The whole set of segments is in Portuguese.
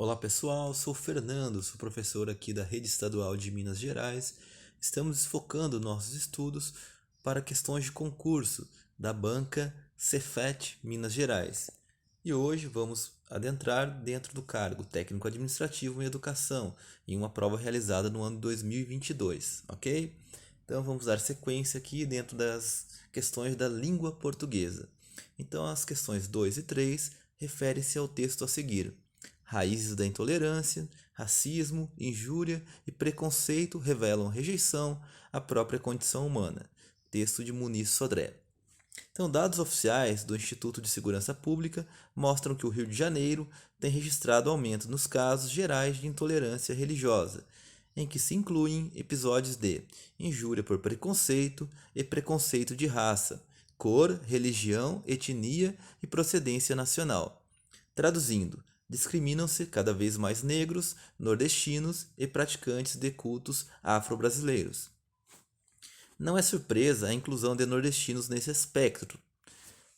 Olá pessoal, sou o Fernando, sou professor aqui da Rede Estadual de Minas Gerais. Estamos desfocando nossos estudos para questões de concurso da banca Cefet Minas Gerais. E hoje vamos adentrar dentro do cargo técnico administrativo em educação, em uma prova realizada no ano 2022, ok? Então vamos dar sequência aqui dentro das questões da língua portuguesa. Então as questões 2 e 3 referem-se ao texto a seguir. Raízes da intolerância, racismo, injúria e preconceito revelam rejeição à própria condição humana. Texto de Muniz Sodré. Então, dados oficiais do Instituto de Segurança Pública mostram que o Rio de Janeiro tem registrado aumento nos casos gerais de intolerância religiosa, em que se incluem episódios de injúria por preconceito e preconceito de raça, cor, religião, etnia e procedência nacional. Traduzindo, discriminam-se cada vez mais negros, nordestinos e praticantes de cultos afro-brasileiros. Não é surpresa a inclusão de nordestinos nesse espectro.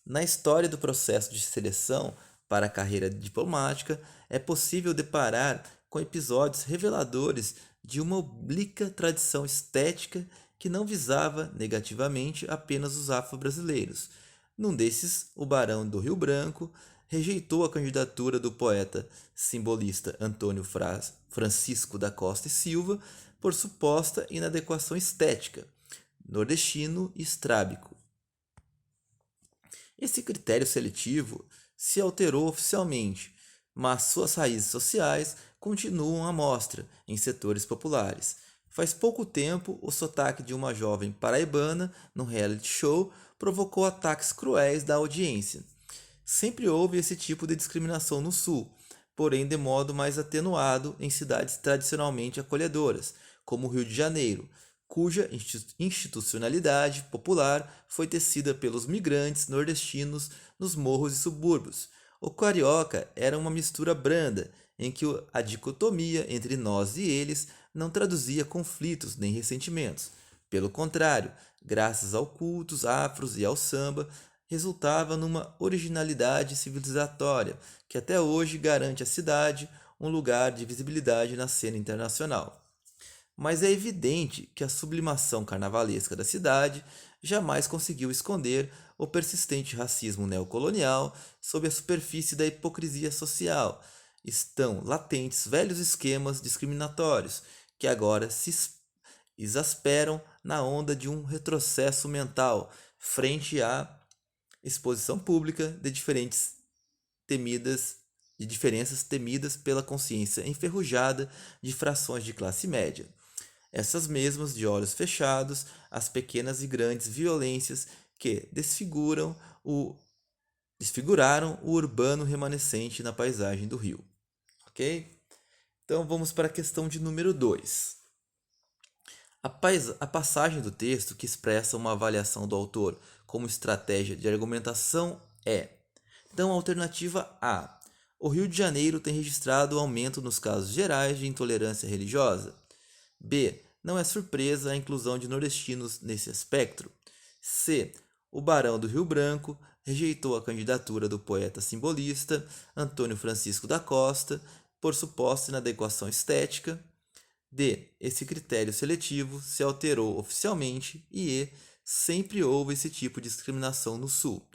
Na história do processo de seleção para a carreira diplomática, é possível deparar com episódios reveladores de uma oblíqua tradição estética que não visava negativamente apenas os afro-brasileiros. Num desses, o Barão do Rio Branco rejeitou a candidatura do poeta simbolista Antônio Francisco da Costa e Silva por suposta inadequação estética, nordestino e estrábico. Esse critério seletivo se alterou oficialmente, mas suas raízes sociais continuam à mostra em setores populares. Faz pouco tempo, o sotaque de uma jovem paraibana no reality show provocou ataques cruéis da audiência. Sempre houve esse tipo de discriminação no Sul, porém de modo mais atenuado em cidades tradicionalmente acolhedoras, como o Rio de Janeiro, cuja institucionalidade popular foi tecida pelos migrantes nordestinos nos morros e subúrbios. O carioca era uma mistura branda, em que a dicotomia entre nós e eles não traduzia conflitos nem ressentimentos. Pelo contrário, graças ao cultos afros e ao samba, resultava numa originalidade civilizatória que até hoje garante à cidade um lugar de visibilidade na cena internacional. Mas é evidente que a sublimação carnavalesca da cidade jamais conseguiu esconder o persistente racismo neocolonial sob a superfície da hipocrisia social. Estão latentes velhos esquemas discriminatórios que agora se exasperam na onda de um retrocesso mental frente à exposição pública de diferenças temidas pela consciência enferrujada de frações de classe média. Essas mesmas de olhos fechados, as pequenas e grandes violências que desfiguraram o urbano remanescente na paisagem do Rio. Ok? Então vamos para a questão de número 2. A passagem do texto que expressa uma avaliação do autor como estratégia de argumentação é: então, alternativa A. O Rio de Janeiro tem registrado aumento nos casos gerais de intolerância religiosa. B. Não é surpresa a inclusão de nordestinos nesse espectro. C. O Barão do Rio Branco rejeitou a candidatura do poeta simbolista Antônio Francisco da Costa por suposta inadequação estética. D. Esse critério seletivo se alterou oficialmente. E E. Sempre houve esse tipo de discriminação no Sul.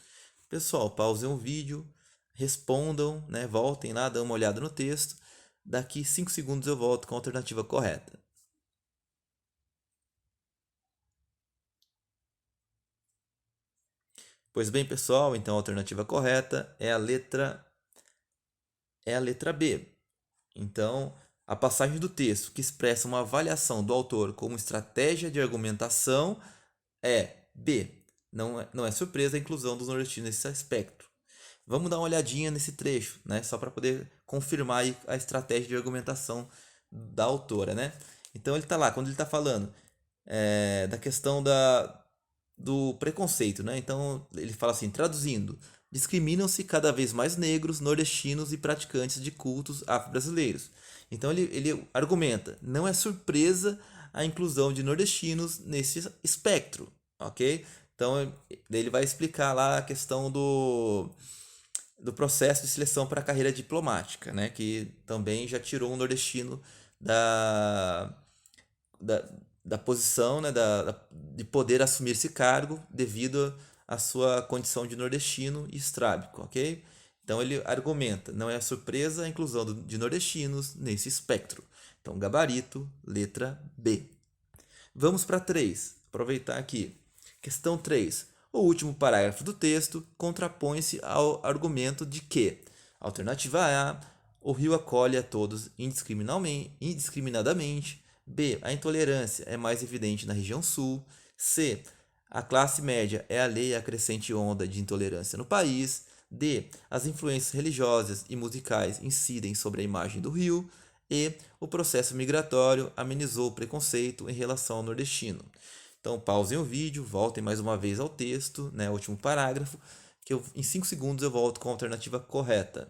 Pessoal, pausem o vídeo, respondam, né, voltem lá, dão uma olhada no texto. Daqui 5 segundos eu volto com a alternativa correta. Pois bem, pessoal, então a alternativa correta é a letra B. Então, a passagem do texto que expressa uma avaliação do autor como estratégia de argumentação é B. Não é surpresa a inclusão dos nordestinos nesse aspecto. Vamos dar uma olhadinha nesse trecho, né, só para poder confirmar aí a estratégia de argumentação da autora, né? Então ele está lá, quando ele está falando da questão do preconceito, né? Então ele fala assim, traduzindo, discriminam-se cada vez mais negros, nordestinos e praticantes de cultos afro-brasileiros. Então ele argumenta, não é surpresa a inclusão de nordestinos nesse espectro, ok? Então ele vai explicar lá a questão do processo de seleção para a carreira diplomática, né? Que também já tirou um nordestino da, da, da posição, né? De poder assumir esse cargo devido à sua condição de nordestino e estrábico, ok? Então ele argumenta, não é surpresa a inclusão de nordestinos nesse espectro. Então, gabarito, letra B. Vamos para 3. Aproveitar aqui. Questão 3. O último parágrafo do texto contrapõe-se ao argumento de que, alternativa A, o rio acolhe a todos indiscriminadamente. B, a intolerância é mais evidente na região sul. C, a classe média é alheia à crescente onda de intolerância no país. D, as influências religiosas e musicais incidem sobre a imagem do rio. E o processo migratório amenizou o preconceito em relação ao nordestino. Então, pausem o vídeo, voltem mais uma vez ao texto, né, último parágrafo, que em 5 segundos eu volto com a alternativa correta.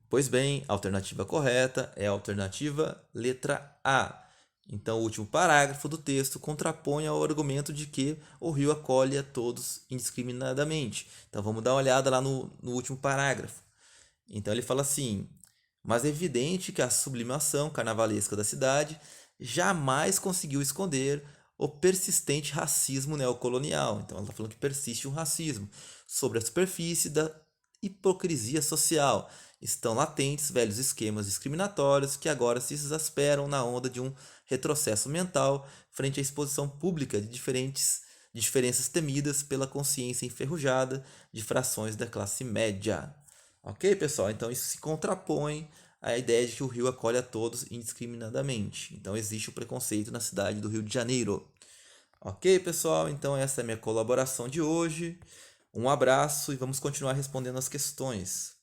Pois bem, a alternativa correta é a alternativa letra A. Então, o último parágrafo do texto contrapõe ao argumento de que o rio acolhe a todos indiscriminadamente. Então, vamos dar uma olhada lá no último parágrafo. Então, ele fala assim: mas é evidente que a sublimação carnavalesca da cidade jamais conseguiu esconder o persistente racismo neocolonial. Então, ela está falando que persiste um racismo sobre a superfície da hipocrisia social. Estão latentes velhos esquemas discriminatórios que agora se exasperam na onda de um retrocesso mental frente à exposição pública de diferenças temidas pela consciência enferrujada de frações da classe média. Ok, pessoal? Então isso se contrapõe à ideia de que o Rio acolhe a todos indiscriminadamente. Então existe o preconceito na cidade do Rio de Janeiro. Ok, pessoal? Então essa é a minha colaboração de hoje. Um abraço e vamos continuar respondendo as questões.